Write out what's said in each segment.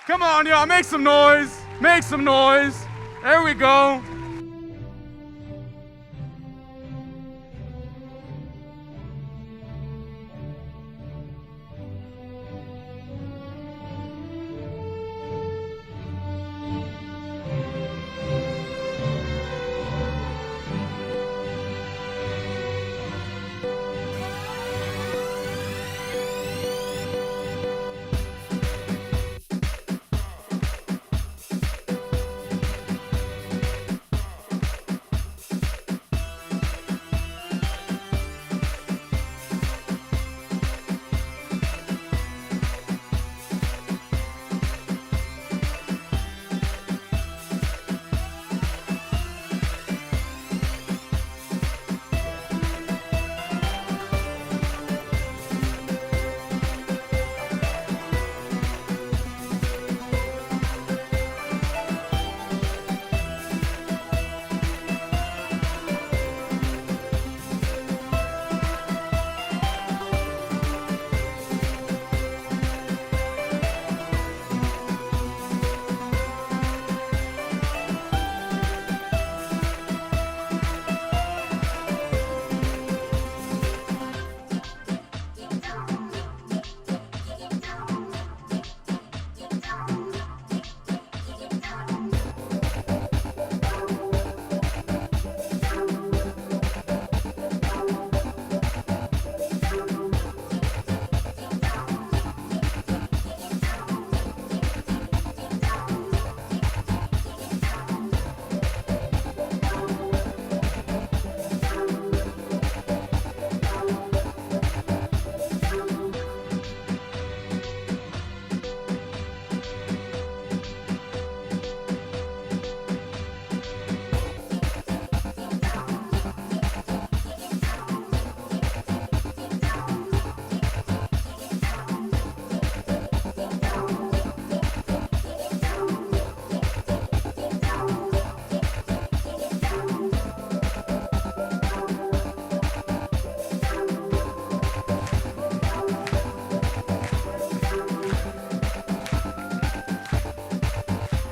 Come on, y'all, make some noise. Make some noise. There we go.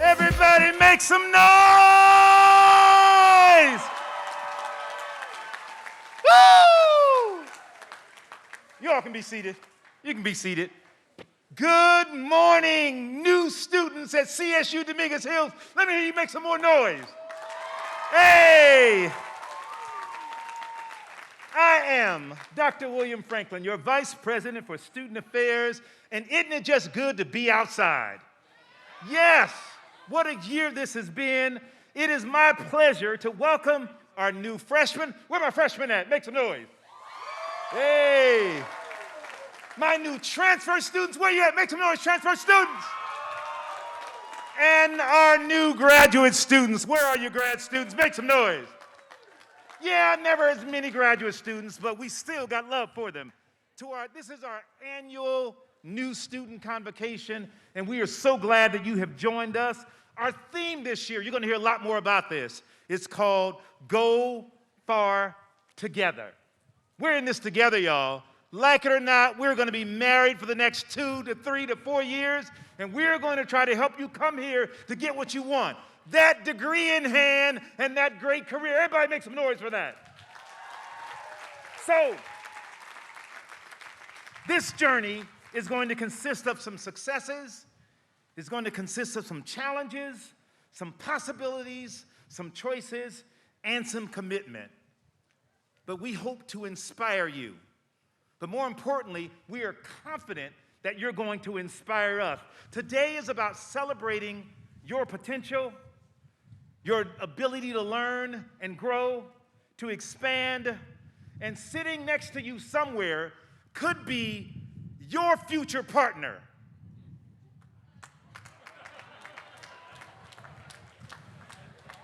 Everybody make some noise! Woo! You all can be seated. You can be seated. Good morning, new students at CSU Dominguez Hills. Let me hear you make some more noise. Hey! I am Dr. William Franklin, your Vice President for Student Affairs, and isn't it just good to be outside? Yes, what a year this has been. It is my pleasure to welcome our new freshmen. Where my freshmen at? Make some noise. Hey. My new transfer students. Where you at? Make some noise, transfer students. And our new graduate students. Where are you, grad students? Make some noise. Yeah, never as many graduate students, but we still got love for them. This is our annual new student convocation, and we are so glad that you have joined us. Our theme this year, you're going to hear a lot more about this. It's called Go Far Together. We're in this together, y'all. Like it or not, we're going to be married for the next 2 to 3 to 4 years, and we're going to try to help you come here to get what you want. That degree in hand and that great career. Everybody make some noise for that. So, this journey is going to consist of some successes. It's going to consist of some challenges, some possibilities, some choices, and some commitment. But we hope to inspire you. But more importantly, we are confident that you're going to inspire us. Today is about celebrating your potential, your ability to learn and grow, to expand, and sitting next to you somewhere could be your future partner.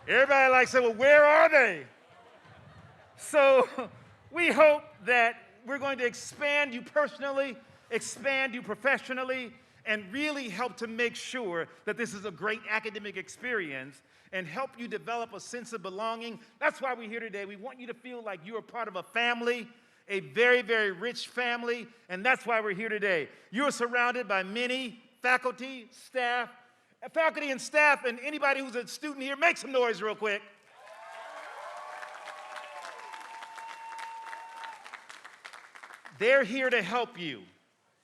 Everybody likes to say, well, where are they? So we hope that we're going to expand you personally, expand you professionally, and really help to make sure that this is a great academic experience and help you develop a sense of belonging. That's why we're here today. We want you to feel like you're a part of a family, a very, very rich family, and that's why we're here today. You're surrounded by many faculty, faculty and staff, and anybody who's a student here, make some noise real quick. They're here to help you.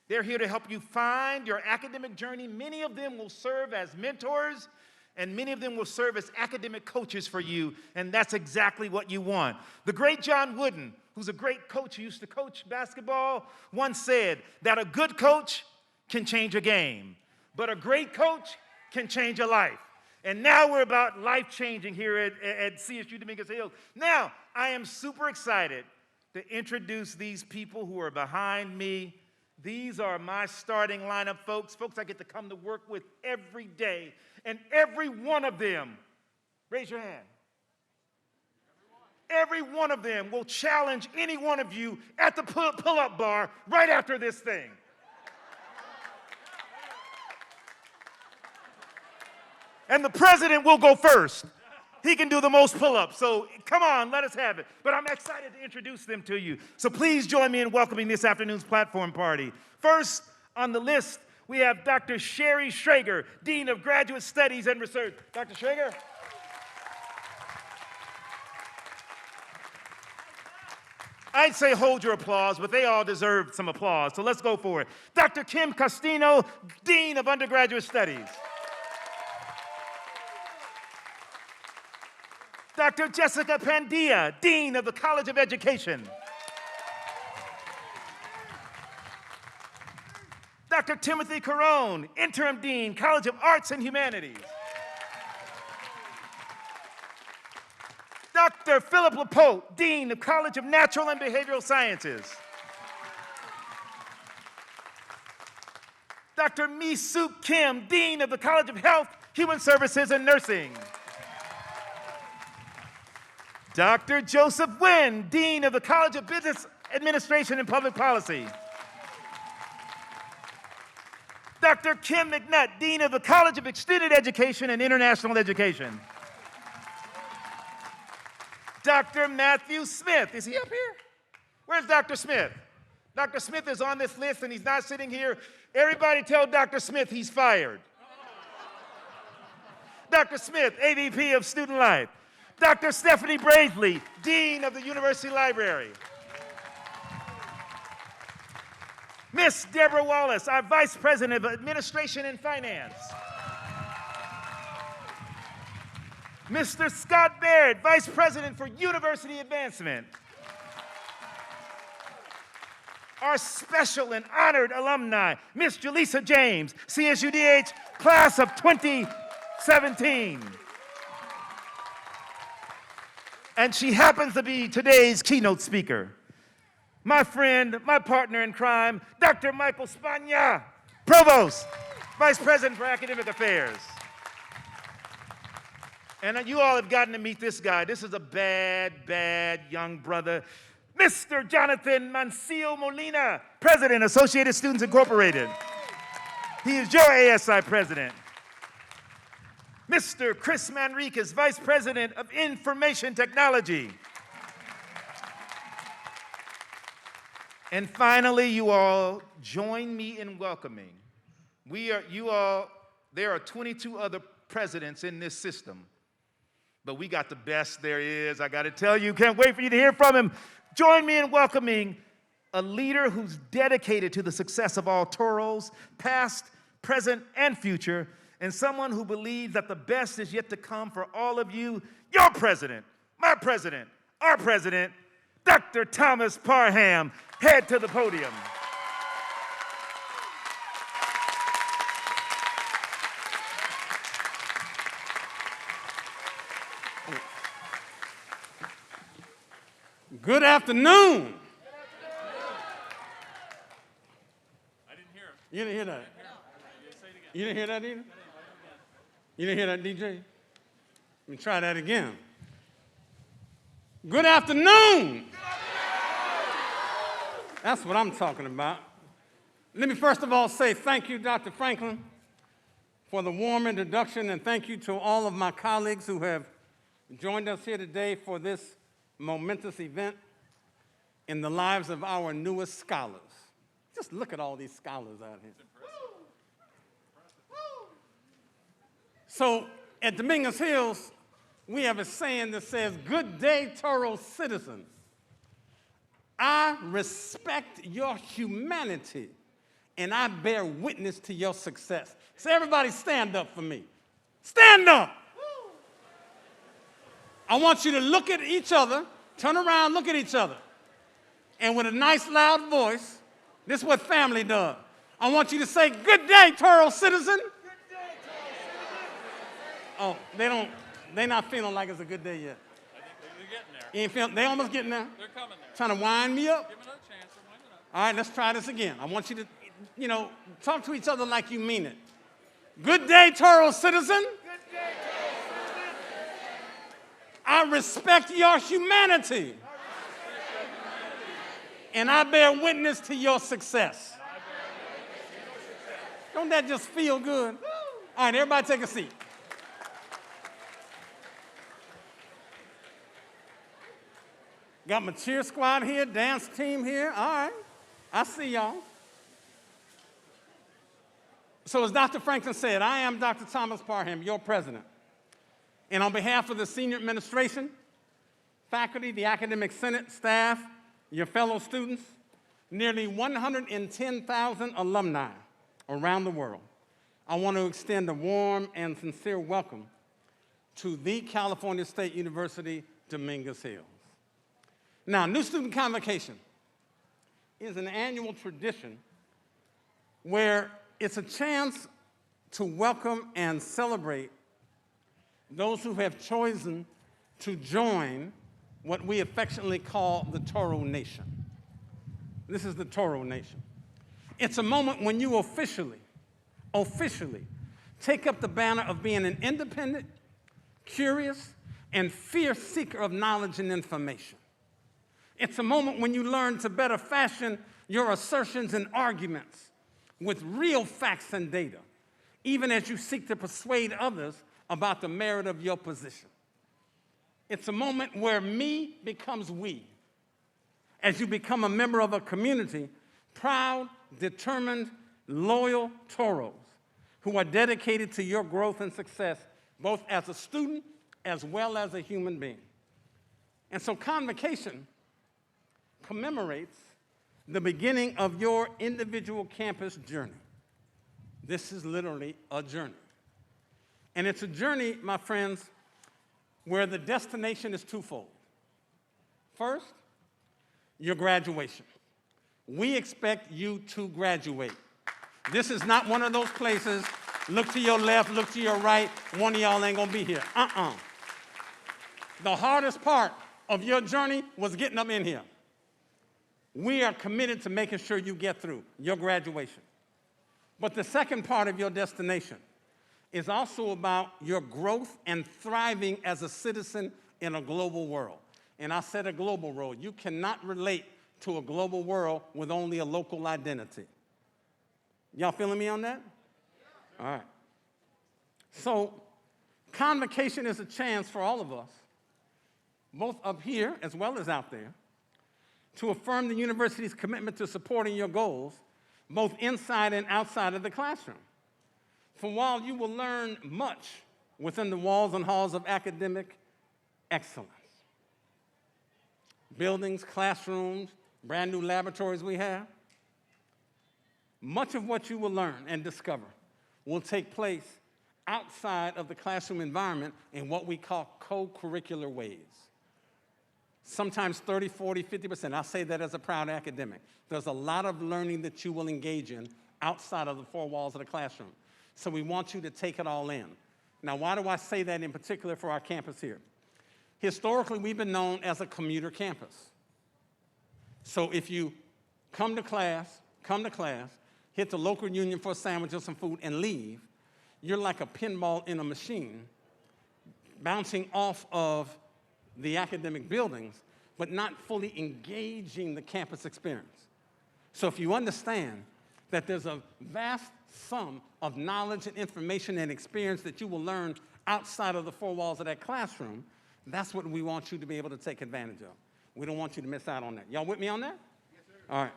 They're here to help you find your academic journey. Many of them will serve as mentors, and many of them will serve as academic coaches for you, and that's exactly what you want. The great John Wooden, who's a great coach who used to coach basketball, once said that a good coach can change a game, but a great coach can change a life. And now we're about life-changing here at CSU Dominguez Hills. Now, I am super excited to introduce these people who are behind me. These are my starting lineup, folks I get to come to work with every day. And every one of them, raise your hand. Every one of them will challenge any one of you at the pull-up bar right after this thing. And the president will go first. He can do the most pull-ups, so come on, let us have it. But I'm excited to introduce them to you. So please join me in welcoming this afternoon's platform party. First on the list, we have Dr. Sherry Schrager, Dean of Graduate Studies and Research. Dr. Schrager. I'd say hold your applause, but they all deserve some applause, so let's go for it. Dr. Kim Costino, Dean of Undergraduate Studies. Dr. Jessica Pandia, Dean of the College of Education. Dr. Timothy Carone, Interim Dean, College of Arts and Humanities. Dr. Philip Lapote, Dean of College of Natural and Behavioral Sciences. Dr. Mi-Suk Kim, Dean of the College of Health, Human Services and Nursing. Dr. Joseph Nguyen, Dean of the College of Business Administration and Public Policy. Dr. Kim McNutt, Dean of the College of Extended Education and International Education. Dr. Matthew Smith, is he up here? Where's Dr. Smith? Dr. Smith is on this list and he's not sitting here. Everybody tell Dr. Smith he's fired. Dr. Smith, AVP of Student Life. Dr. Stephanie Brazeley, Dean of the University Library. Miss Deborah Wallace, our Vice President of Administration and Finance. Mr. Scott Baird, Vice President for University Advancement. Our special and honored alumni, Miss Jaleesa James, CSUDH Class of 2017. And she happens to be today's keynote speaker. My friend, my partner in crime, Dr. Michael Spagna, Provost, Vice President for Academic Affairs. And you all have gotten to meet this guy. This is a bad young brother. Mr. Jonathan Mancillo Molina, President, Associated Students Incorporated. He is your ASI president. Mr. Chris Manriquez, Vice President of Information Technology. And finally, you all join me in welcoming. There are 22 other presidents in this system, but we got the best there is. I got to tell you, can't wait for you to hear from him. Join me in welcoming a leader who's dedicated to the success of all Toros, past, present, and future, and someone who believes that the best is yet to come for all of you. Your president, my president, our president, Dr. Thomas Parham. Head to the podium. Good afternoon. I didn't hear him. You didn't hear that? Say it again. You didn't hear that either? You didn't hear that, DJ? Let me try that again. Good afternoon. That's what I'm talking about. Let me first of all say thank you, Dr. Franklin, for the warm introduction, and thank you to all of my colleagues who have joined us here today for this momentous event in the lives of our newest scholars. Just look at all these scholars out here. So at Dominguez Hills, we have a saying that says, "Good day, Toro citizen. I respect your humanity, and I bear witness to your success." So everybody stand up for me. Stand up. I want you to look at each other, turn around, look at each other. And with a nice loud voice, this is what family does. I want you to say, "Good day, Toro citizen." Good day, Toro citizen. Oh, they're not feeling like it's a good day yet. I think they're getting there. You ain't feeling, they almost getting there. They're coming there. Trying to wind me up. Give them another chance. They're winding up. All right, let's try this again. I want you to, talk to each other like you mean it. "Good day, Toro citizen. Good day, Toro citizen. I respect your humanity. And I bear witness to your success." Don't that just feel good? All right, everybody take a seat. Got my cheer squad here, dance team here. All right, I see y'all. So as Dr. Franklin said, I am Dr. Thomas Parham, your president. And on behalf of the senior administration, faculty, the academic senate, staff, your fellow students, nearly 110,000 alumni around the world, I want to extend a warm and sincere welcome to the California State University, Dominguez Hills. Now, New Student Convocation is an annual tradition where it's a chance to welcome and celebrate those who have chosen to join what we affectionately call the Toro Nation. This is the Toro Nation. It's a moment when you officially take up the banner of being an independent, curious, and fierce seeker of knowledge and information. It's a moment when you learn to better fashion your assertions and arguments with real facts and data, even as you seek to persuade others about the merit of your position. It's a moment where me becomes we, as you become a member of a community, proud, determined, loyal Toros who are dedicated to your growth and success, both as a student as well as a human being. And so Convocation commemorates the beginning of your individual campus journey. This is literally a journey. And it's a journey, my friends, where the destination is twofold. First, your graduation. We expect you to graduate. This is not one of those places, look to your left, look to your right, one of y'all ain't gonna be here. The hardest part of your journey was getting up in here. We are committed to making sure you get through your graduation. But the second part of your destination is also about your growth and thriving as a citizen in a global world. And I said a global world. You cannot relate to a global world with only a local identity. Y'all feeling me on that? All right. So Convocation is a chance for all of us, both up here as well as out there, to affirm the university's commitment to supporting your goals, both inside and outside of the classroom. For while you will learn much within the walls and halls of academic excellence, buildings, classrooms, brand new laboratories we have, much of what you will learn and discover will take place outside of the classroom environment in what we call co-curricular ways. Sometimes 30, 40, 50%. I say that as a proud academic. There's a lot of learning that you will engage in outside of the four walls of the classroom. So we want you to take it all in. Now, why do I say that in particular for our campus here? Historically, we've been known as a commuter campus. So if you come to class, hit the local union for a sandwich or some food and leave, you're like a pinball in a machine, bouncing off of the academic buildings, but not fully engaging the campus experience. So if you understand that there's a vast sum of knowledge and information and experience that you will learn outside of the four walls of that classroom, that's what we want you to be able to take advantage of. We don't want you to miss out on that. Y'all with me on that? Yes, sir. All right.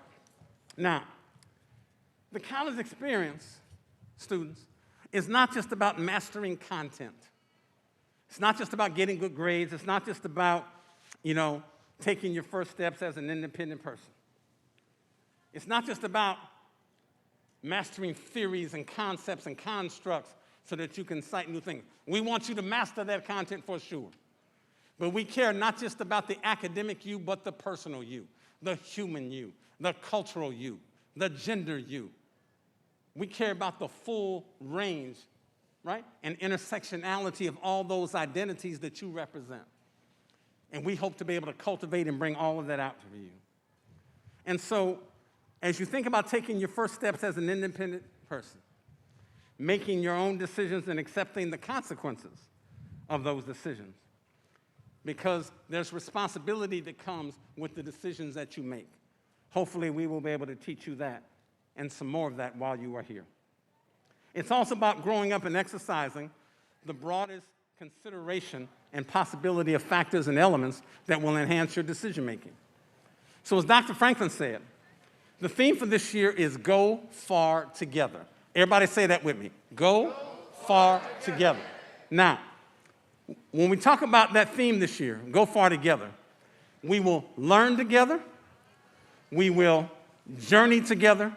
Now, the college experience, students, is not just about mastering content. It's not just about getting good grades. It's not just about, taking your first steps as an independent person. It's not just about mastering theories and concepts and constructs so that you can cite new things. We want you to master that content for sure. But we care not just about the academic you, but the personal you, the human you, the cultural you, the gender you. We care about the full range, right, and intersectionality of all those identities that you represent. And we hope to be able to cultivate and bring all of that out to you. And so, as you think about taking your first steps as an independent person, making your own decisions and accepting the consequences of those decisions, because there's responsibility that comes with the decisions that you make. Hopefully, we will be able to teach you that and some more of that while you are here. It's also about growing up and exercising the broadest consideration and possibility of factors and elements that will enhance your decision-making. So as Dr. Franklin said, the theme for this year is Go Far Together. Everybody say that with me. Go far together. Now, when we talk about that theme this year, Go Far Together, we will learn together, we will journey together,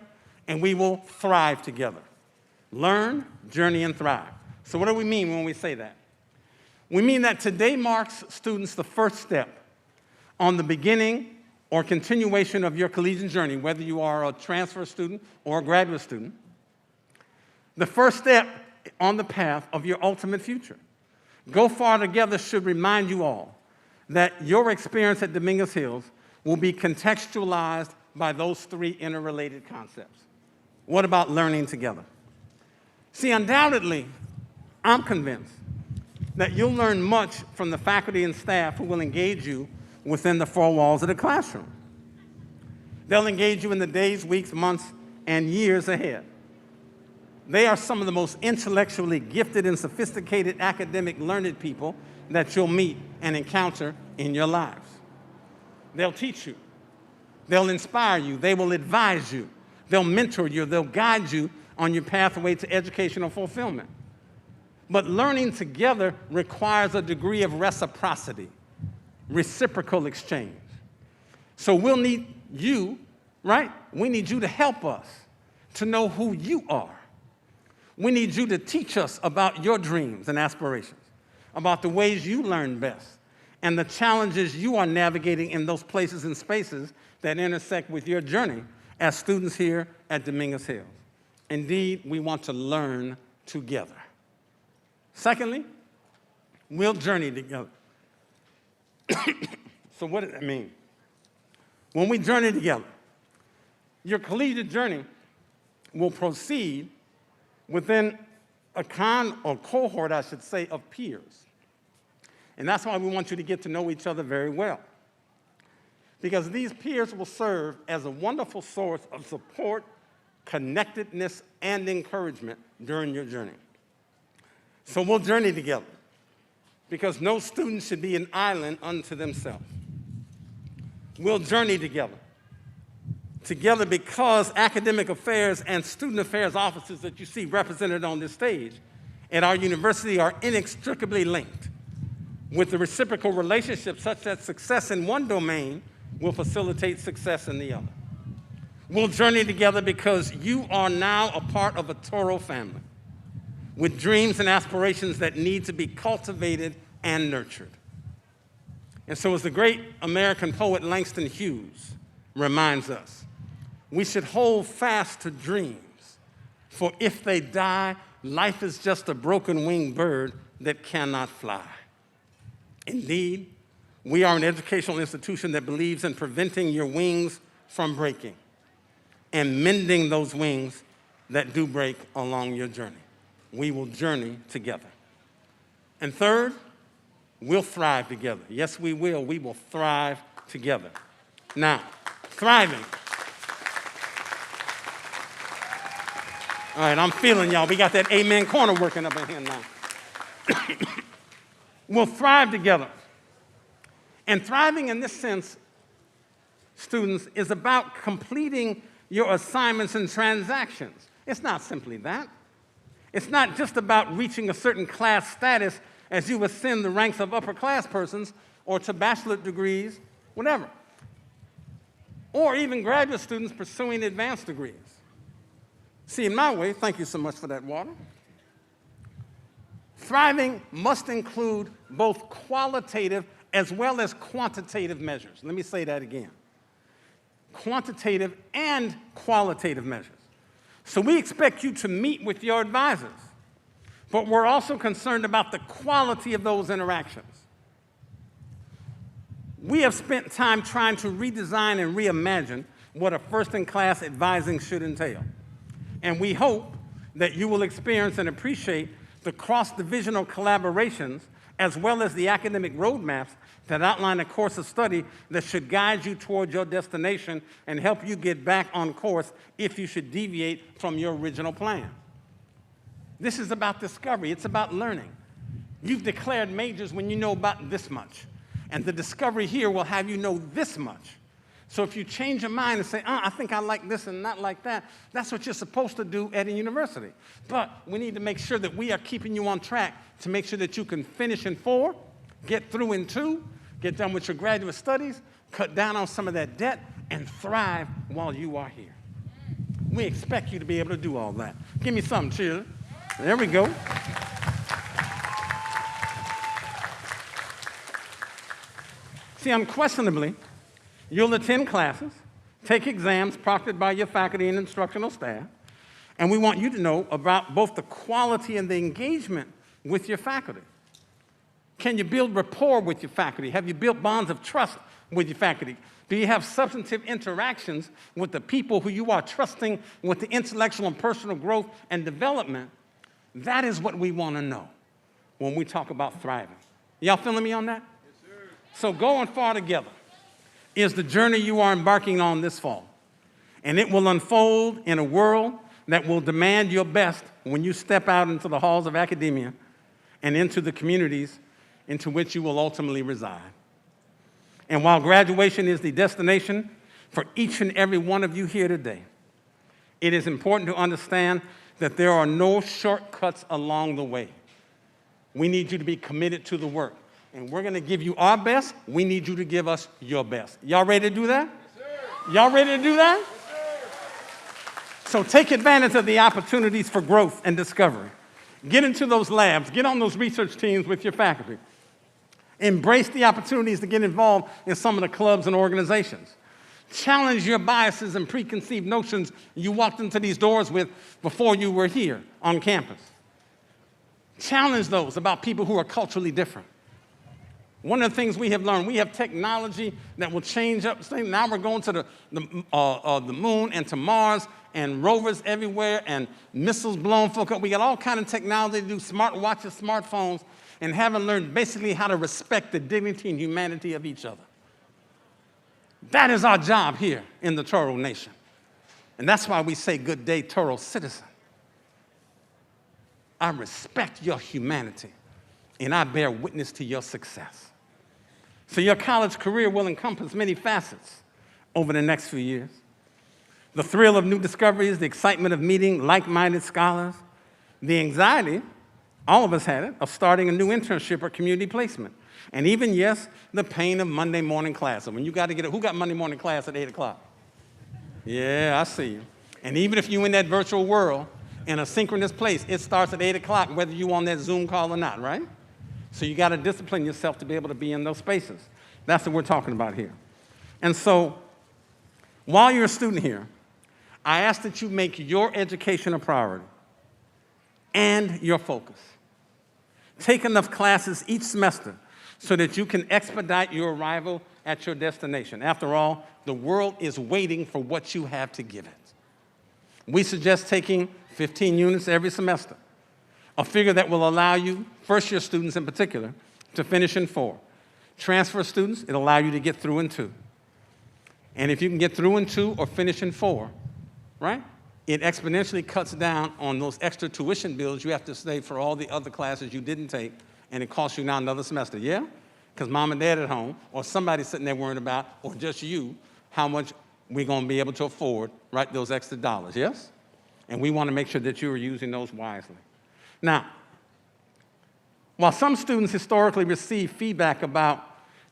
and we will thrive together. Learn, journey, and thrive. So what do we mean when we say that? We mean that today marks students the first step on the beginning or continuation of your collegiate journey, whether you are a transfer student or a graduate student. The first step on the path of your ultimate future. Go Far Together should remind you all that your experience at Dominguez Hills will be contextualized by those three interrelated concepts. What about learning together? See, undoubtedly, I'm convinced that you'll learn much from the faculty and staff who will engage you within the four walls of the classroom. They'll engage you in the days, weeks, months, and years ahead. They are some of the most intellectually gifted and sophisticated academic learned people that you'll meet and encounter in your lives. They'll teach you. They'll inspire you. They will advise you. They'll mentor you. They'll guide you on your pathway to educational fulfillment. But learning together requires a degree of reciprocity, reciprocal exchange. So we'll need you, right? We need you to help us to know who you are. We need you to teach us about your dreams and aspirations, about the ways you learn best, and the challenges you are navigating in those places and spaces that intersect with your journey as students here at Dominguez Hills. Indeed, we want to learn together. Secondly, we'll journey together. So what does that mean? When we journey together, your collegiate journey will proceed within a cohort, I should say, of peers. And that's why we want you to get to know each other very well. Because these peers will serve as a wonderful source of support, connectedness, and encouragement during your journey. So we'll journey together, because no student should be an island unto themselves. We'll journey together. Together because academic affairs and student affairs offices that you see represented on this stage at our university are inextricably linked with the reciprocal relationship such that success in one domain will facilitate success in the other. We'll journey together because you are now a part of a Toro family with dreams and aspirations that need to be cultivated and nurtured. And so as the great American poet Langston Hughes reminds us, we should hold fast to dreams, for if they die, life is just a broken-winged bird that cannot fly. Indeed, we are an educational institution that believes in preventing your wings from breaking and mending those wings that do break along your journey. We will journey together. And third, we'll thrive together. Yes, we will. We will thrive together. Now, thriving. All right, I'm feeling y'all. We got that amen corner working up in here now. We'll thrive together. And thriving in this sense, students, is about completing your assignments and transactions. It's not simply that. It's not just about reaching a certain class status as you ascend the ranks of upper class persons or to bachelorate degrees, whatever. Or even graduate students pursuing advanced degrees. See, in my way, thank you so much for that water. Thriving must include both qualitative as well as quantitative measures. Let me say that again. Quantitative and qualitative measures. So we expect you to meet with your advisors, but we're also concerned about the quality of those interactions. We have spent time trying to redesign and reimagine what a first-in-class advising should entail. And we hope that you will experience and appreciate the cross-divisional collaborations as well as the academic roadmaps that outline a course of study that should guide you toward your destination and help you get back on course if you should deviate from your original plan. This is about discovery. It's about learning. You've declared majors when you know about this much. And the discovery here will have you know this much. So if you change your mind and say, I think I like this and not like that, that's what you're supposed to do at a university. But we need to make sure that we are keeping you on track to make sure that you can finish in 4, get through in 2, get done with your graduate studies, cut down on some of that debt, and thrive while you are here. We expect you to be able to do all that. Give me something, children. There we go. See, unquestionably, you'll attend classes, take exams proctored by your faculty and instructional staff, and we want you to know about both the quality and the engagement with your faculty. Can you build rapport with your faculty? Have you built bonds of trust with your faculty? Do you have substantive interactions with the people who you are trusting with the intellectual and personal growth and development? That is what we want to know when we talk about thriving. Y'all feeling me on that? Yes, sir. So going far together is the journey you are embarking on this fall. And it will unfold in a world that will demand your best when you step out into the halls of academia and into the communities into which you will ultimately reside. And while graduation is the destination for each and every one of you here today, it is important to understand that there are no shortcuts along the way. We need you to be committed to the work. And we're going to give you our best. We need you to give us your best. Y'all ready to do that? Yes, sir. Y'all ready to do that? Yes, sir. So take advantage of the opportunities for growth and discovery. Get into those labs. Get on those research teams with your faculty. Embrace the opportunities to get involved in some of the clubs and organizations. Challenge your biases and preconceived notions you walked into these doors with before you were here on campus. Challenge those about people who are culturally different. One of the things we have learned, we have technology that will change up things. Now we're going to the moon and to Mars and rovers everywhere and missiles blown full up. We got all kind of technology to do smart watches, smartphones, and haven't learned basically how to respect the dignity and humanity of each other. That is our job here in the Toro Nation. And that's why we say, good day, Toro citizen. I respect your humanity, and I bear witness to your success. So your college career will encompass many facets over the next few years. The thrill of new discoveries, the excitement of meeting like-minded scholars, the anxiety, all of us had it, of starting a new internship or community placement. And even, yes, the pain of Monday morning class. So when you got to get who got Monday morning class at 8 o'clock? Yeah, I see you. And even if you're in that virtual world, in a synchronous place, it starts at 8 o'clock, whether you're on that Zoom call or not, right? So you got to discipline yourself to be able to be in those spaces. That's what we're talking about here. And so, while you're a student here, I ask that you make your education a priority and your focus. Take enough classes each semester so that you can expedite your arrival at your destination. After all, the world is waiting for what you have to give it. We suggest taking 15 units every semester, a figure that will allow you, first-year students in particular, to finish in 4. Transfer students, it'll allow you to get through in 2. And if you can get through in 2 or finish in 4, right, it exponentially cuts down on those extra tuition bills you have to save for all the other classes you didn't take, and it costs you now another semester, yeah? Because mom and dad at home, or somebody sitting there worrying about, or just you, how much we're going to be able to afford, right, those extra dollars, yes? And we want to make sure that you are using those wisely. Now, while some students historically receive feedback about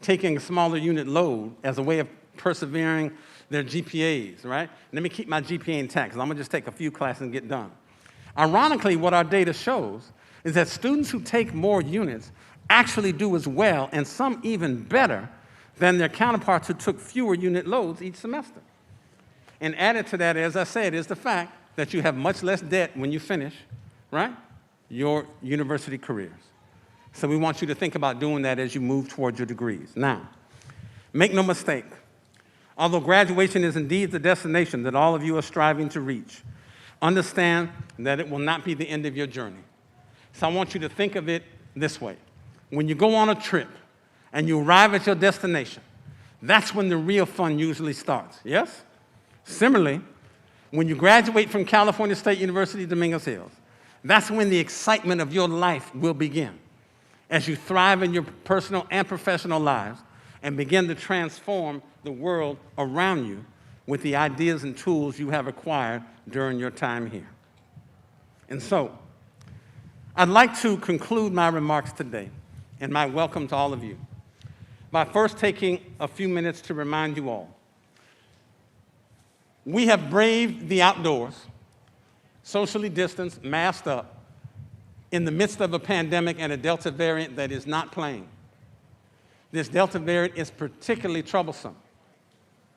taking a smaller unit load as a way of persevering their GPAs, right? Let me keep my GPA intact, because I'm going to just take a few classes and get done. Ironically, what our data shows is that students who take more units actually do as well, and some even better, than their counterparts who took fewer unit loads each semester. And added to that, as I said, is the fact that you have much less debt when you finish, right, your university careers. So we want you to think about doing that as you move towards your degrees. Now, make no mistake, although graduation is indeed the destination that all of you are striving to reach, understand that it will not be the end of your journey. So I want you to think of it this way. When you go on a trip and you arrive at your destination, that's when the real fun usually starts, yes? Similarly, when you graduate from California State University, Dominguez Hills, that's when the excitement of your life will begin, as you thrive in your personal and professional lives and begin to transform the world around you with the ideas and tools you have acquired during your time here. And so, I'd like to conclude my remarks today and my welcome to all of you by first taking a few minutes to remind you all. We have braved the outdoors, socially distanced, masked up, in the midst of a pandemic and a Delta variant that is not playing. This Delta variant is particularly troublesome,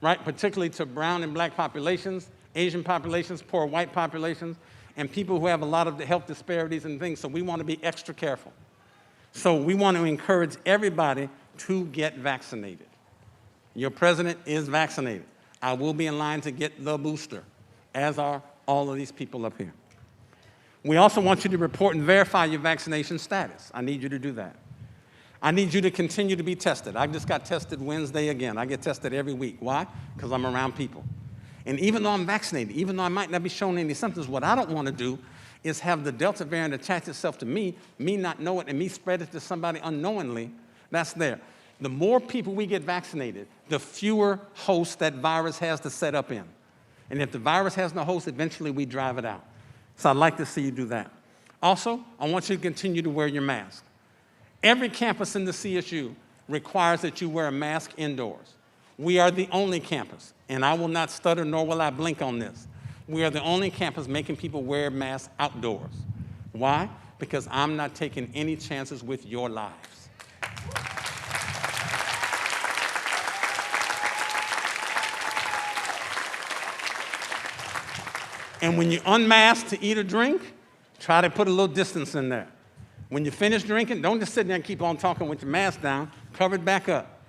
right? Particularly to brown and black populations, Asian populations, poor white populations, and people who have a lot of the health disparities and things, so we want to be extra careful. So we want to encourage everybody to get vaccinated. Your president is vaccinated. I will be in line to get the booster, as are all of these people up here. We also want you to report and verify your vaccination status. I need you to do that. I need you to continue to be tested. I just got tested Wednesday again. I get tested every week. Why? Because I'm around people. And even though I'm vaccinated, even though I might not be showing any symptoms, what I don't want to do is have the Delta variant attach itself to me not know it, and me spread it to somebody unknowingly. That's there. The more people we get vaccinated, the fewer hosts that virus has to set up in. And if the virus has no host, eventually we drive it out. So I'd like to see you do that. Also, I want you to continue to wear your mask. Every campus in the CSU requires that you wear a mask indoors. We are the only campus, and I will not stutter nor will I blink on this. We are the only campus making people wear masks outdoors. Why? Because I'm not taking any chances with your lives. And when you unmask to eat or drink, try to put a little distance in there. When you finish drinking, don't just sit there and keep on talking with your mask down, cover it back up.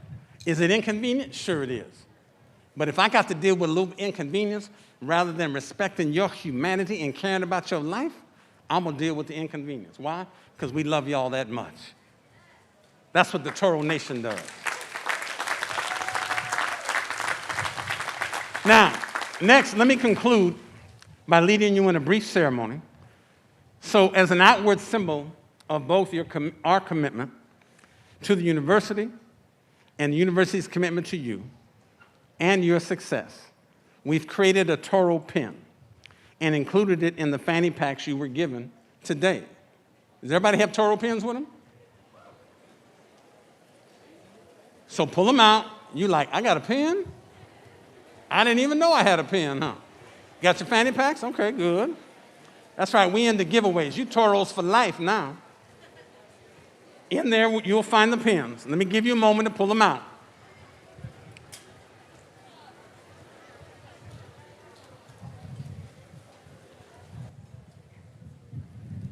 Is it inconvenient? Sure it is. But if I got to deal with a little inconvenience, rather than respecting your humanity and caring about your life, I'm gonna deal with the inconvenience. Why? Because we love y'all that much. That's what the Toro Nation does. Now, next, let me conclude by leading you in a brief ceremony. So as an outward symbol of both our commitment to the university and the university's commitment to you and your success, we've created a Toro pin and included it in the fanny packs you were given today. Does everybody have Toro pins with them? So pull them out. You like, I got a pen? I didn't even know I had a pen, huh? Got your fanny packs? Okay, good. That's right, we into giveaways. You Toros for life now. In there, you'll find the pins. Let me give you a moment to pull them out.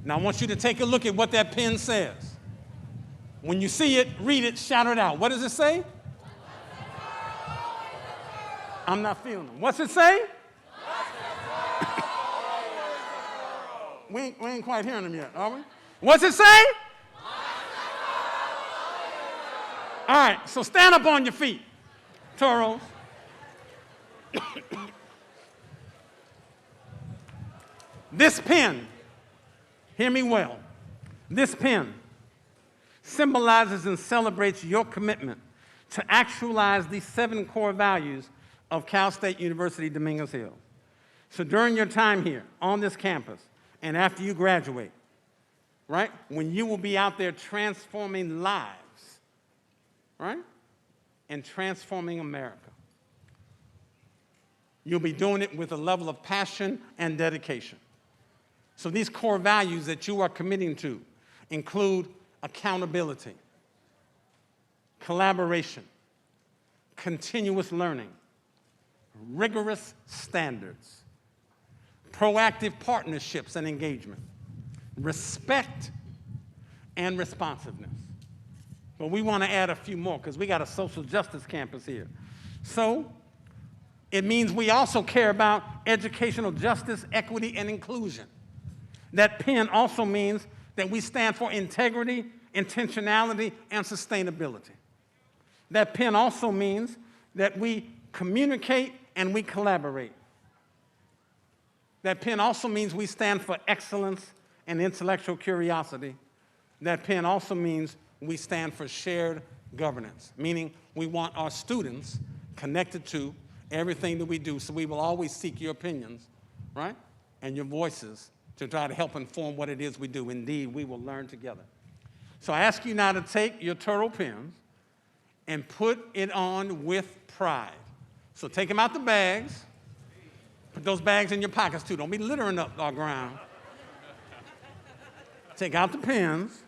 Now, I want you to take a look at what that pen says. When you see it, read it, shout it out. What does it say? I'm not feeling it. What's it say? We ain't quite hearing them yet, are we? What's it say? All right, so stand up on your feet, Toros. This pen, hear me well, this pen symbolizes and celebrates your commitment to actualize these 7 core values of Cal State University Dominguez Hills. So during your time here on this campus and after you graduate, right? When you will be out there transforming lives, right? And transforming America. You'll be doing it with a level of passion and dedication. So these core values that you are committing to include accountability, collaboration, continuous learning, rigorous standards, proactive partnerships and engagement, respect, and responsiveness. But we want to add a few more because we got a social justice campus here. So it means we also care about educational justice, equity, and inclusion. That PEN also means that we stand for integrity, intentionality, and sustainability. That PEN also means that we communicate and we collaborate. That PEN also means we stand for excellence and intellectual curiosity. That PEN also means we stand for shared governance, meaning we want our students connected to everything that we do, so we will always seek your opinions, right, and your voices to try to help inform what it is we do. Indeed, we will learn together. So I ask you now to take your Toro pens and put it on with pride. So take them out the bags. Put those bags in your pockets, too. Don't be littering up our ground. Take out the pens.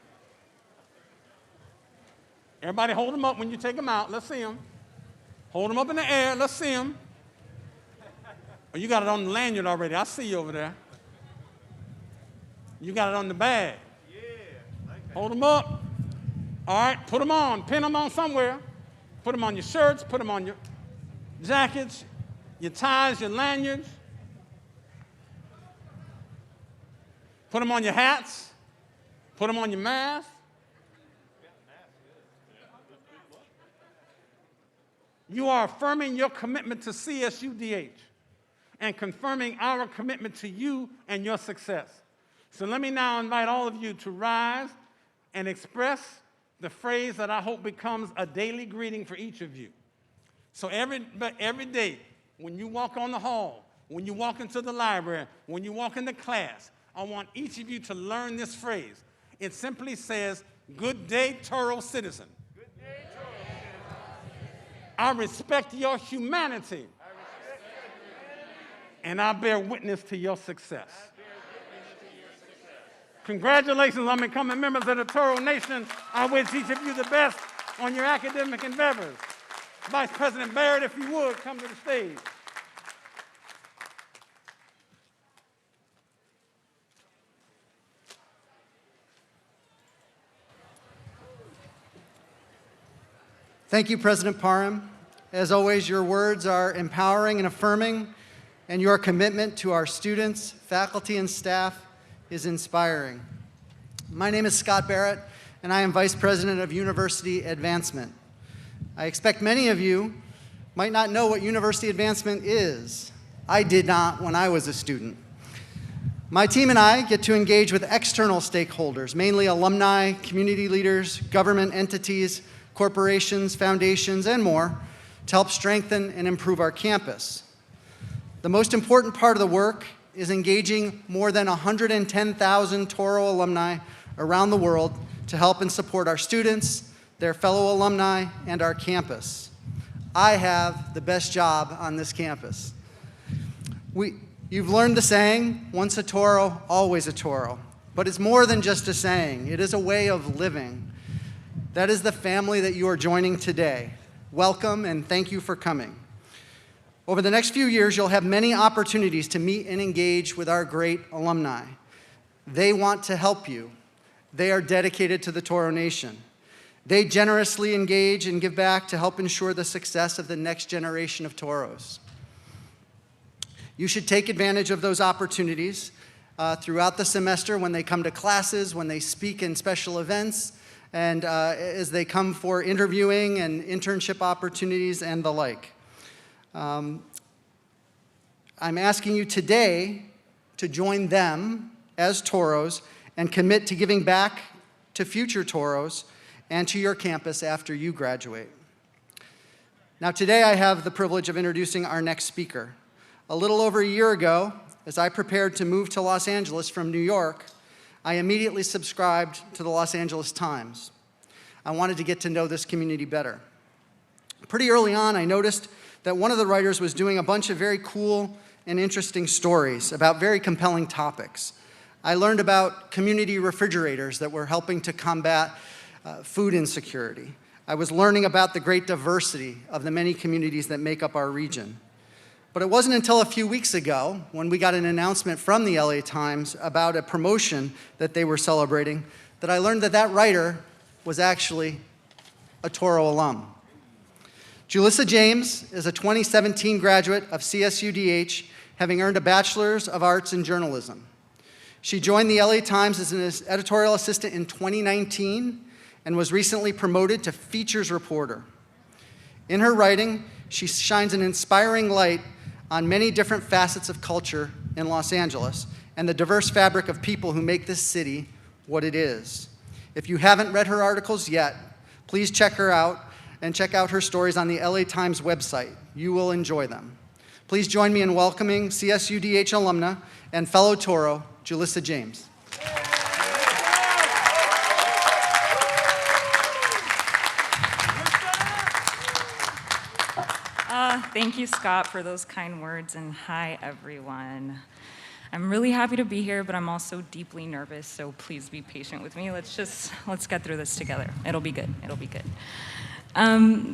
Everybody hold them up when you take them out. Let's see them. Hold them up in the air. Let's see them. Oh, you got it on the lanyard already. I see you over there. You got it on the bag. Yeah. Hold them up. All right, put them on. Pin them on somewhere. Put them on your shirts. Put them on your jackets, your ties, your lanyards. Put them on your hats. Put them on your mask. You are affirming your commitment to CSUDH and confirming our commitment to you and your success. So let me now invite all of you to rise and express the phrase that I hope becomes a daily greeting for each of you. So every day, when you walk on the hall, when you walk into the library, when you walk into class, I want each of you to learn this phrase. It simply says, "Good day, Toro citizen." Good day, Toro citizen. I respect your humanity. And I bear witness to your success. Congratulations on becoming members of the Toro Nation. I wish each of you the best on your academic endeavors. Vice President Barrett, if you would, come to the stage. Thank you, President Parham. As always, your words are empowering and affirming, and your commitment to our students, faculty, and staff is inspiring. My name is Scott Barrett, and I am Vice President of University Advancement. I expect many of you might not know what University Advancement is. I did not when I was a student. My team and I get to engage with external stakeholders, mainly alumni, community leaders, government entities, corporations, foundations, and more, to help strengthen and improve our campus. The most important part of the work is engaging more than 110,000 Toro alumni around the world to help and support our students, their fellow alumni, and our campus. I have the best job on this campus. You've learned the saying, once a Toro, always a Toro. But it's more than just a saying. It is a way of living. That is the family that you are joining today. Welcome and thank you for coming. Over the next few years, you'll have many opportunities to meet and engage with our great alumni. They want to help you. They are dedicated to the Toro Nation. They generously engage and give back to help ensure the success of the next generation of Toros. You should take advantage of those opportunities throughout the semester when they come to classes, when they speak in special events, and as they come for interviewing and internship opportunities and the like. I'm asking you today to join them as Toros and commit to giving back to future Toros and to your campus after you graduate. Now today I have the privilege of introducing our next speaker. A little over a year ago, as I prepared to move to Los Angeles from New York, I immediately subscribed to the Los Angeles Times. I wanted to get to know this community better. Pretty early on, I noticed that one of the writers was doing a bunch of very cool and interesting stories about very compelling topics. I learned about community refrigerators that were helping to combat food insecurity. I was learning about the great diversity of the many communities that make up our region. But it wasn't until a few weeks ago when we got an announcement from the LA Times about a promotion that they were celebrating that I learned that that writer was actually a Toro alum. Julissa James is a 2017 graduate of CSUDH, having earned a Bachelor's of Arts in Journalism. She joined the LA Times as an editorial assistant in 2019 and was recently promoted to features reporter. In her writing, she shines an inspiring light on many different facets of culture in Los Angeles and the diverse fabric of people who make this city what it is. If you haven't read her articles yet, please check her out and check out her stories on the LA Times website. You will enjoy them. Please join me in welcoming CSUDH alumna and fellow Toro, Julissa James. Thank you, Scott, for those kind words, and hi, everyone. I'm really happy to be here, but I'm also deeply nervous, so please be patient with me. Let's get through this together. It'll be good.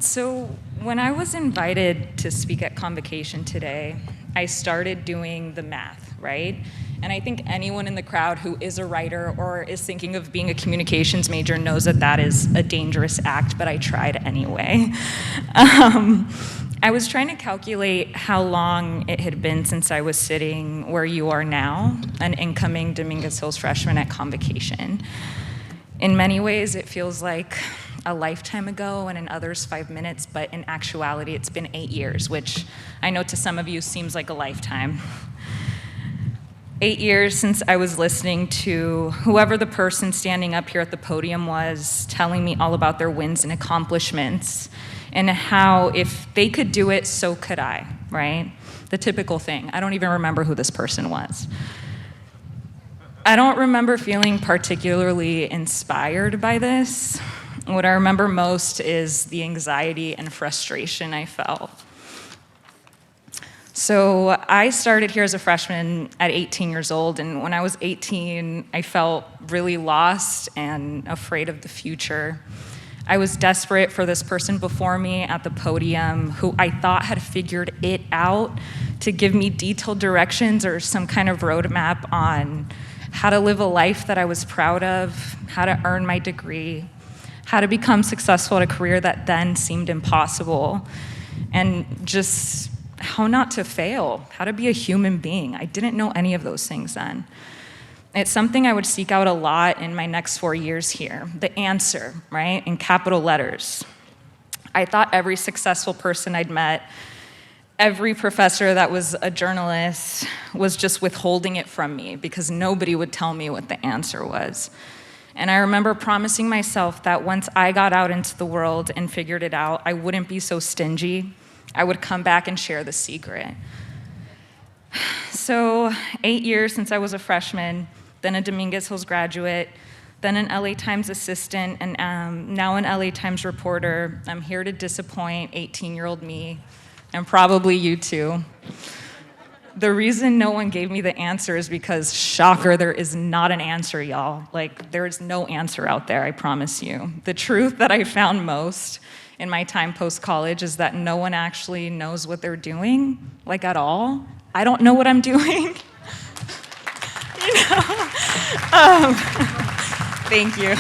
So when I was invited to speak at Convocation today, I started doing the math, right? And I think anyone in the crowd who is a writer or is thinking of being a communications major knows that that is a dangerous act, but I tried anyway. I was trying to calculate how long it had been since I was sitting where you are now, an incoming Dominguez Hills freshman at Convocation. In many ways, it feels like a lifetime ago, and in others, 5 minutes, but in actuality, it's been 8 years, which I know to some of you seems like a lifetime. 8 years since I was listening to whoever the person standing up here at the podium was, telling me all about their wins and accomplishments, and how if they could do it, so could I, right? The typical thing. I don't even remember who this person was. I don't remember feeling particularly inspired by this. What I remember most is the anxiety and frustration I felt. So I started here as a freshman at 18 years old, and when I was 18, I felt really lost and afraid of the future. I was desperate for this person before me at the podium who I thought had figured it out to give me detailed directions or some kind of roadmap on how to live a life that I was proud of, how to earn my degree, how to become successful at a career that then seemed impossible, and just how not to fail, how to be a human being. I didn't know any of those things then. It's something I would seek out a lot in my next 4 years here, the answer, right, in capital letters. I thought every successful person I'd met, every professor that was a journalist was just withholding it from me because nobody would tell me what the answer was. And I remember promising myself that once I got out into the world and figured it out, I wouldn't be so stingy. I would come back and share the secret. So 8 years since I was a freshman, then a Dominguez Hills graduate, then an LA Times assistant, and now an LA Times reporter. I'm here to disappoint 18-year-old me, and probably you too. The reason no one gave me the answer is because, shocker, there is not an answer, y'all. Like, there is no answer out there, I promise you. The truth that I found most in my time post-college is that no one actually knows what they're doing, like at all. I don't know what I'm doing. Thank you.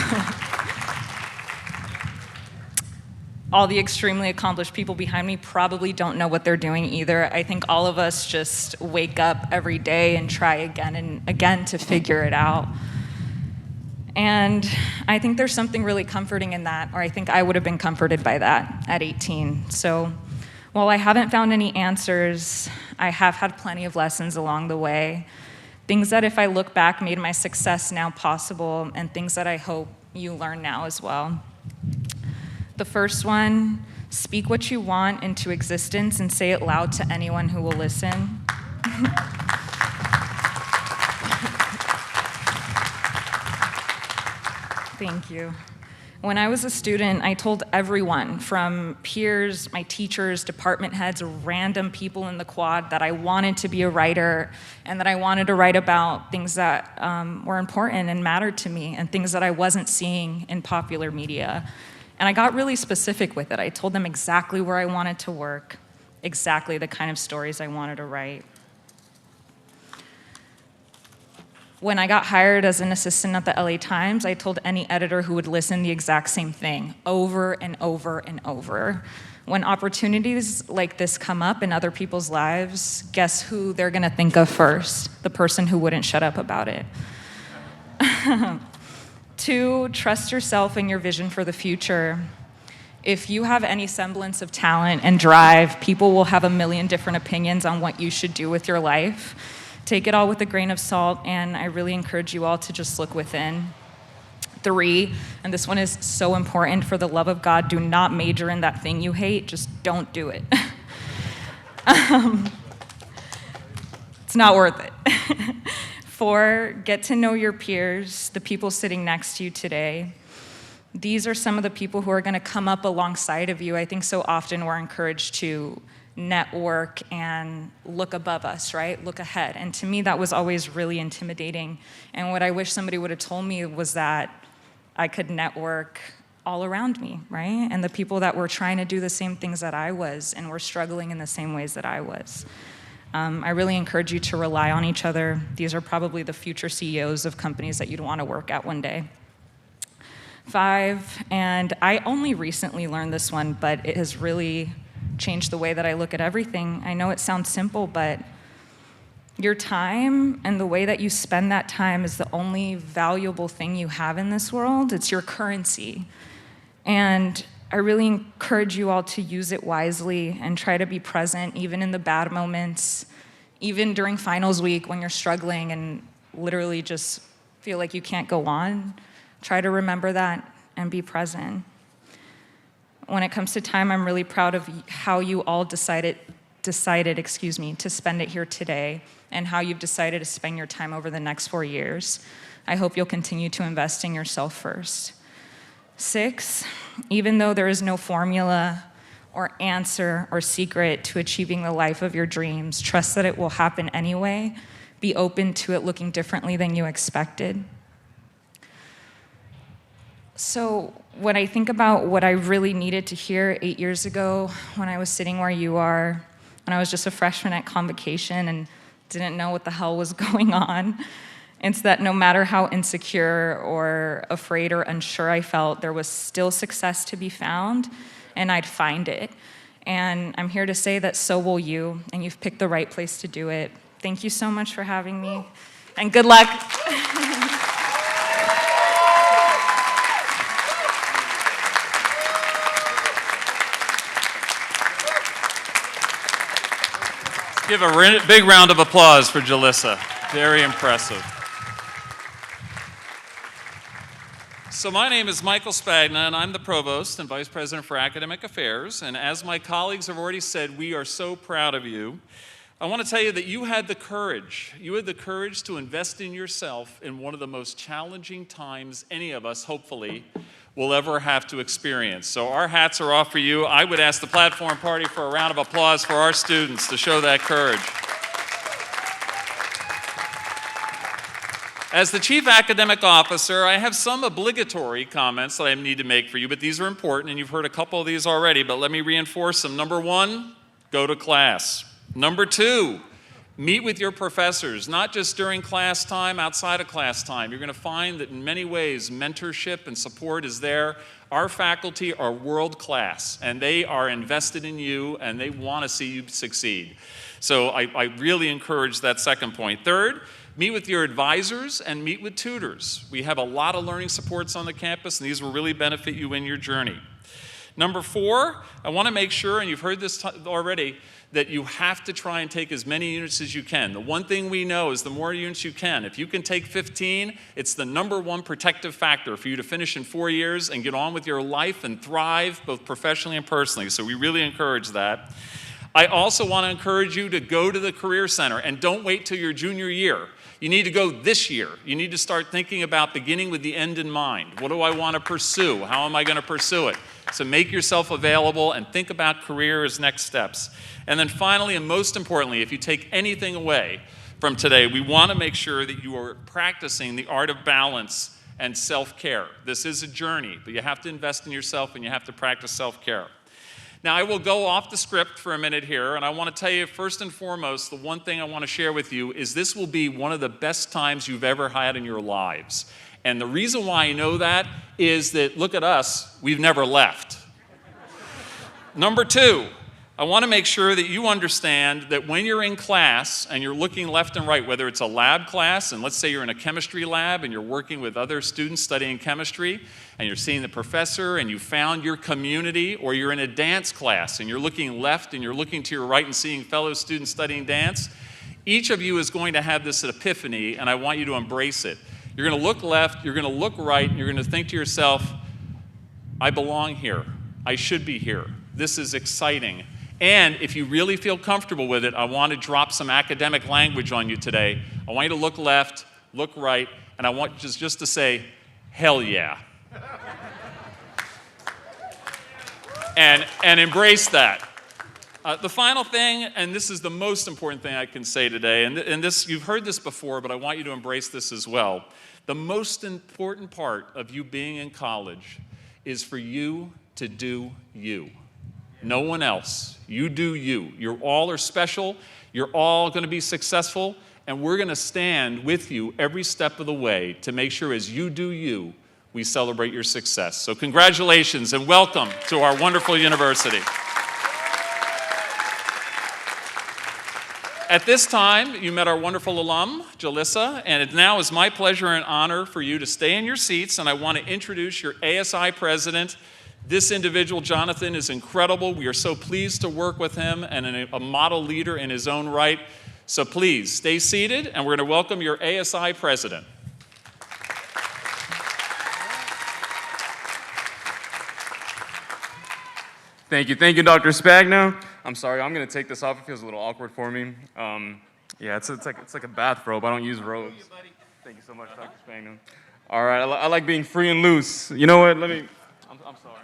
All the extremely accomplished people behind me probably don't know what they're doing either. I think all of us just wake up every day and try again and again to figure it out. And I think there's something really comforting in that, or I think I would have been comforted by that at 18. So while I haven't found any answers, I have had plenty of lessons along the way. Things that if I look back made my success now possible, and things that I hope you learn now as well. The first one, speak what you want into existence and say it loud to anyone who will listen. Thank you. When I was a student, I told everyone, from peers, my teachers, department heads, random people in the quad, that I wanted to be a writer and that I wanted to write about things that were important and mattered to me and things that I wasn't seeing in popular media. And I got really specific with it. I told them exactly where I wanted to work, exactly the kind of stories I wanted to write. When I got hired as an assistant at the LA Times, I told any editor who would listen the exact same thing over and over and over. When opportunities like this come up in other people's lives, guess who they're gonna think of first? The person who wouldn't shut up about it. 2, trust yourself and your vision for the future. If you have any semblance of talent and drive, people will have a million different opinions on what you should do with your life. Take it all with a grain of salt, and I really encourage you all to just look within. 3, and this one is so important, for the love of God, do not major in that thing you hate, just don't do it. It's not worth it. 4, get to know your peers, the people sitting next to you today. These are some of the people who are gonna come up alongside of you. I think so often we're encouraged to network and look above us, right? Look ahead. And to me, that was always really intimidating. And what I wish somebody would have told me was that I could network all around me, right? And the people that were trying to do the same things that I was and were struggling in the same ways that I was. I really encourage you to rely on each other. These are probably the future CEOs of companies that you'd want to work at one day. 5, and I only recently learned this one, but it has really changed the way that I look at everything. I know it sounds simple, but your time and the way that you spend that time is the only valuable thing you have in this world. It's your currency. And I really encourage you all to use it wisely and try to be present, even in the bad moments, even during finals week when you're struggling and literally just feel like you can't go on. Try to remember that and be present. When it comes to time, I'm really proud of how you all decided, to spend it here today, and how you've decided to spend your time over the next 4 years. I hope you'll continue to invest in yourself first. 6, even though there is no formula or answer or secret to achieving the life of your dreams, trust that it will happen anyway. Be open to it looking differently than you expected. So when I think about what I really needed to hear 8 years ago, when I was sitting where you are, when I was just a freshman at Convocation and didn't know what the hell was going on, it's that no matter how insecure or afraid or unsure I felt, there was still success to be found, and I'd find it. And I'm here to say that so will you, and you've picked the right place to do it. Thank you so much for having me, and good luck. Give a big round of applause for Jalissa. Very impressive. So my name is Michael Spagna, and I'm the Provost and Vice President for Academic Affairs. And as my colleagues have already said, we are so proud of you. I want to tell you that you had the courage. You had the courage to invest in yourself in one of the most challenging times any of us, hopefully, will ever have to experience. So our hats are off for you. I would ask the platform party for a round of applause for our students to show that courage. As the Chief Academic Officer, I have some obligatory comments that I need to make for you, but these are important, and you've heard a couple of these already, but let me reinforce them. Number 1, go to class. Number 2, meet with your professors, not just during class time, outside of class time. You're going to find that in many ways, mentorship and support is there. Our faculty are world class, and they are invested in you, and they want to see you succeed. So I really encourage that second point. Third, meet with your advisors and meet with tutors. We have a lot of learning supports on the campus, and these will really benefit you in your journey. Number 4, I want to make sure, and you've heard this already, that you have to try and take as many units as you can. The one thing we know is the more units you can. If you can take 15, it's the #1 protective factor for you to finish in 4 years and get on with your life and thrive both professionally and personally. So we really encourage that. I also want to encourage you to go to the Career Center, and don't wait till your junior year. You need to go this year. You need to start thinking about beginning with the end in mind. What do I want to pursue? How am I going to pursue it? So make yourself available and think about career as next steps. And then finally, and most importantly, if you take anything away from today, we want to make sure that you are practicing the art of balance and self-care. This is a journey, but you have to invest in yourself and you have to practice self-care. Now, I will go off the script for a minute here, and I want to tell you, first and foremost, the one thing I want to share with you is this will be one of the best times you've ever had in your lives. And the reason why I know that is that, look at us, we've never left. Number two, I want to make sure that you understand that when you're in class and you're looking left and right, whether it's a lab class, and let's say you're in a chemistry lab and you're working with other students studying chemistry, and you're seeing the professor and you found your community, or you're in a dance class and you're looking left and you're looking to your right and seeing fellow students studying dance, each of you is going to have this epiphany, and I want you to embrace it. You're going to look left, you're going to look right, and you're going to think to yourself, I belong here. I should be here. This is exciting. And if you really feel comfortable with it, I want to drop some academic language on you today. I want you to look left, look right, and I want just to say, hell yeah. And embrace that. The final thing, and this is the most important thing I can say today, and this, you've heard this before, but I want you to embrace this as well. The most important part of you being in college is for you to do you. No one else. You do you. You all are special. You're all going to be successful, and we're going to stand with you every step of the way to make sure as you do you, we celebrate your success. So congratulations and welcome to our wonderful university. At this time, you met our wonderful alum, Jalissa, and it now is my pleasure and honor for you to stay in your seats, and I want to introduce your ASI president. This individual, Jonathan, is incredible. We are so pleased to work with him, and a model leader in his own right. So please, stay seated, and we're going to welcome your ASI president. Thank you, Dr. Spagno. I'm sorry, I'm going to take this off. It feels a little awkward for me. Yeah, it's like a bathrobe. I don't use robes. Thank you so much, Dr. Spagno. All right, I like being free and loose. You know what? I'm sorry.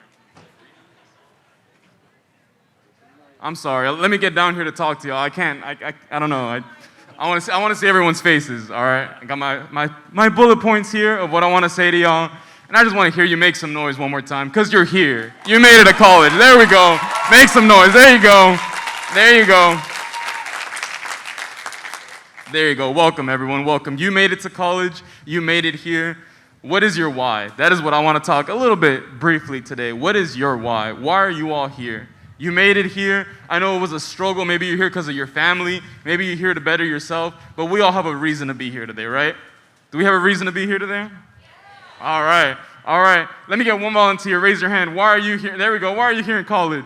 I'm sorry. Let me get down here to talk to y'all. I can't. I don't know. I want to see everyone's faces. All right. I got my bullet points here of what I want to say to y'all, and I just want to hear you make some noise one more time, because you're here. You made it to college. There we go. Make some noise. There you go. There you go. There you go. Welcome, everyone. Welcome. You made it to college. You made it here. What is your why? That is what I want to talk a little bit briefly today. What is your why? Why are you all here? You made it here. I know it was a struggle. Maybe you're here because of your family. Maybe you're here to better yourself. But we all have a reason to be here today, right? Do we have a reason to be here today? All right. All right. Let me get one volunteer. Raise your hand. Why are you here? There we go. Why are you here in college?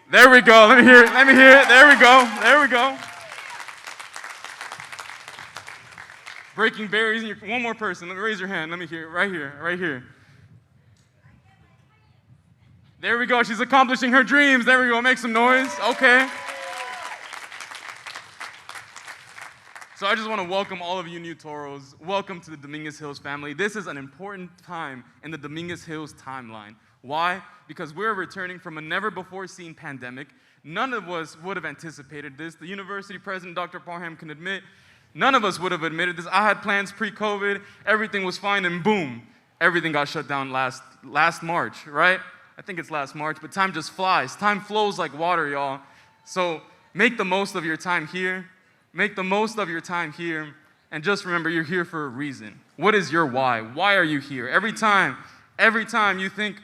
There we go. Let me hear it. Let me hear it. There we go. There we go. Breaking barriers. One more person. Let me raise your hand. Let me hear it. Right here. Right here. There we go. She's accomplishing her dreams. There we go. Make some noise. Okay. So I just want to welcome all of you new Toros. Welcome to the Dominguez Hills family. This is an important time in the Dominguez Hills timeline. Why? Because we're returning from a never-before-seen pandemic. None of us would have anticipated this. The university president, Dr. Parham, can admit, none of us would have admitted this. I had plans pre-COVID. Everything was fine, and boom, everything got shut down last March, right? I think it's last March, but time just flies. Time flows like water, y'all. So make the most of your time here. Make the most of your time here. And just remember, you're here for a reason. What is your why? Why are you here? Every time you think,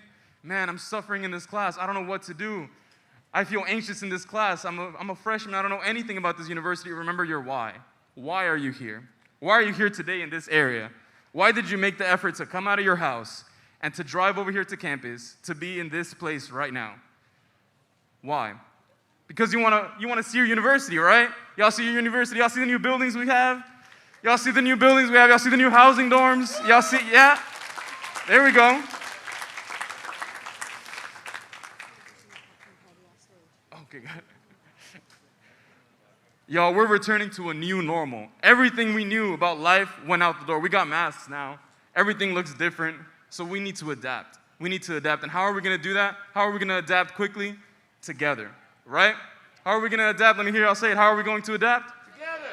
man, I'm suffering in this class. I don't know what to do. I feel anxious in this class. I'm a freshman. I don't know anything about this university. Remember your why. Why are you here? Why are you here today in this area? Why did you make the effort to come out of your house and to drive over here to campus to be in this place right now? Why? Because you want to see your university, right? Y'all see your university? Y'all see the new buildings we have? Y'all see the new buildings we have? Y'all see the new housing dorms? Y'all see? Yeah? There we go. Okay, good. Y'all, we're returning to a new normal. Everything we knew about life went out the door. We got masks now. Everything looks different, so we need to adapt. We need to adapt. And how are we going to do that? How are we going to adapt quickly? Together, right? How are we going to adapt? Let me hear y'all say it. How are we going to adapt? Together.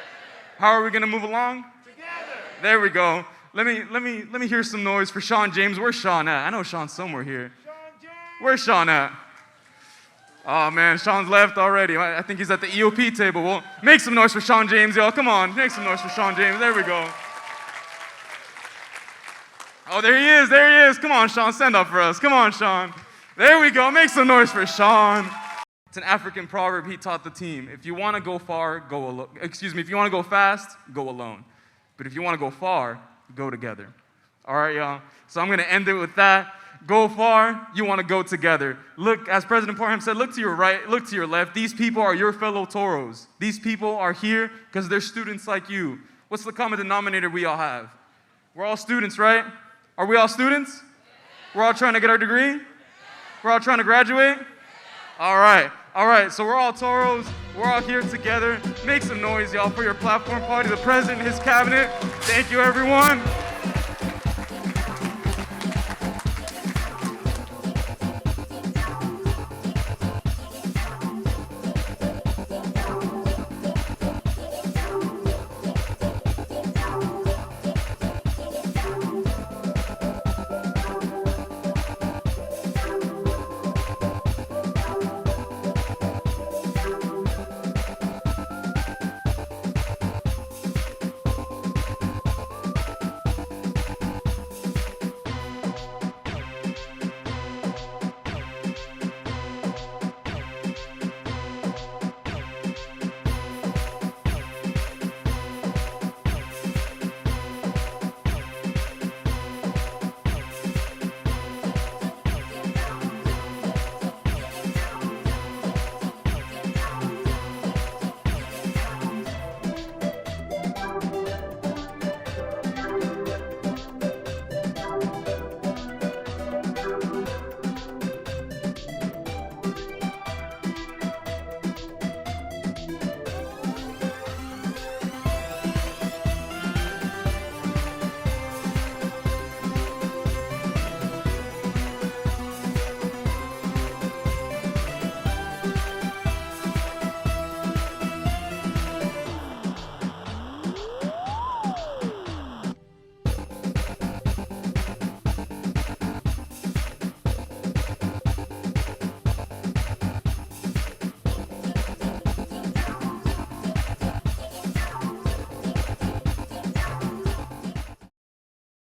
How are we going to move along? Together. There we go. Let me hear some noise for Sean James. Where's Sean at? I know Sean's somewhere here. Sean James. Where's Sean at? Oh man, Sean's left already. I think he's at the EOP table. Well, make some noise for Sean James, y'all. Come on, make some noise for Sean James. There we go. Oh, there he is. There he is. Come on, Sean, stand up for us. Come on, Sean. There we go. Make some noise for Sean. It's an African proverb he taught the team. If you want to go far, go alone. Excuse me. If you want to go fast, go alone. But if you want to go far, go together. All right, y'all. So I'm going to end it with that. Go far, you want to go together. Look, as President Parham said, look to your right, look to your left. These people are your fellow Toros. These people are here because they're students like you. What's the common denominator we all have? We're all students, right? Are we all students? We're all trying to get our degree? We're all trying to graduate? All right, so we're all Toros. We're all here together. Make some noise, y'all, for your platform party, the president and his cabinet. Thank you, everyone.